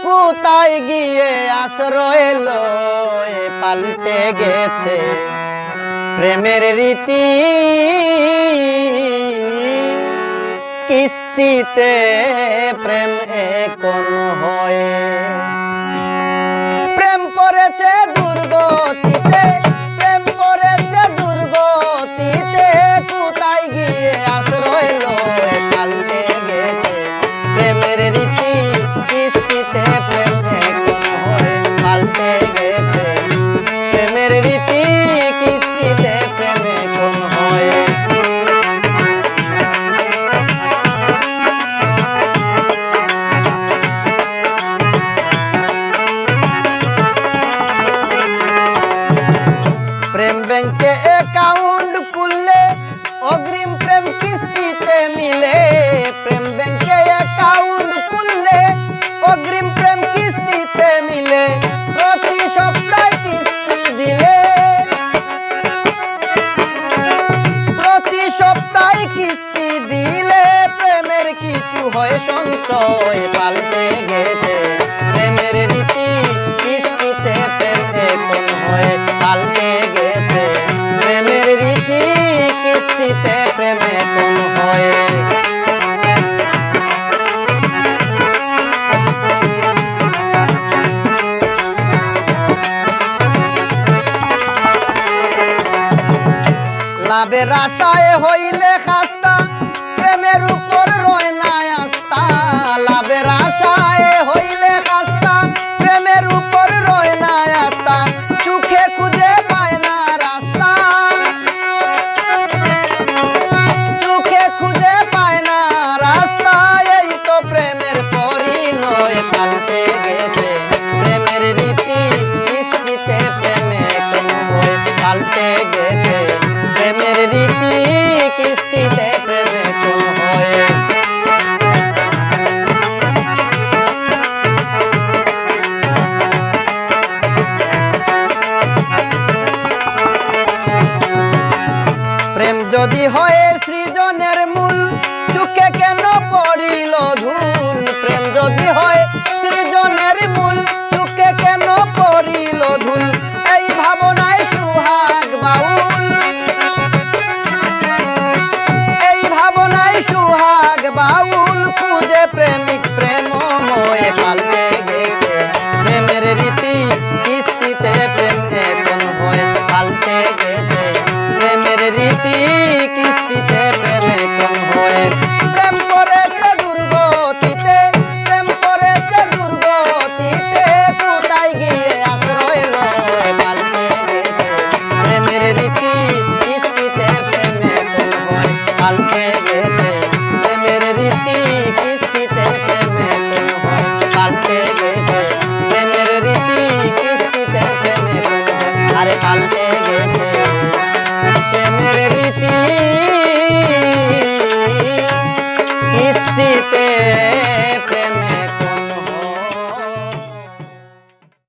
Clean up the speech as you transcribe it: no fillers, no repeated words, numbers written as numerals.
কোথায় গিয়ে আশ্রয় লয়ে পাল্টে গেছে প্রেমের রীতি কিস্তিতে প্রেম এখন হয় প্রেম করেছে দুর্গতিতে প্রেম করেছে দুর্গতিতে কোথায় গিয়ে আশ্রয় লয় পাল্টে গেছে প্রেমের রীতি কিস্তিতে প্রেম এখন হয় পাল্টে গেছে প্রেমের রীতি কিস্তিতে প্রেম এখন হয় প্রেম ব্যাংকে অ্যাকাউন্ট খুললে অগ্রিম প্রেম কিস্তিতে মিলে প্রেম ব্যাংকে অ্যাকাউন্ট খুললে অগ্রিম প্রেম কিস্তিতে মিলে প্রতি সপ্তাহে কিস্তি দিলে প্রতি সপ্তাহে কিস্তি দিলে প্রেমের কিছু হয় সঞ্চয় পাল্টে গেছে প্রেমের রীতি কিস্তিতে প্রেম এখন হয় পাল্টে গেছে প্রেমের রীতি কিস্তিতে প্রেম এখন হয় লাভের আশায় হইলে খাস্তা প্রেমের উপর রয় না আস্থা লাভের আশায় হইলে খাস্তা প্রেমের উপর রয় না আস্থা চোখে খুঁজে পায় না রাস্তা চোখে খুঁজে পায় না রাস্তা এই তো প্রেমের পরিণয় পাল্টে গেছে প্রেমের রীতি কিস্তিতে প্রেমে এখন হয় পাল্টে গেছে প্রেমের রীতি কিস্তিতে প্রেমে এখন হয় প্রেম যদি হয় সৃজনের মূল চোখে কেন পড়িল ধুল প্রেম যদি হয় সৃজনের মূল চোখে কেন পড়িল ধুল এই ভাবনায় সুহাগ বাউল এই ভাবনায় সুহাগ বাউল খুঁজে প্রেমিক প্রেমময় পাল্টে গেছে প্রেমের রীতি কিস্তিতে প্রেম এখন হয় পাল্টে গেছে প্রেমের রীতি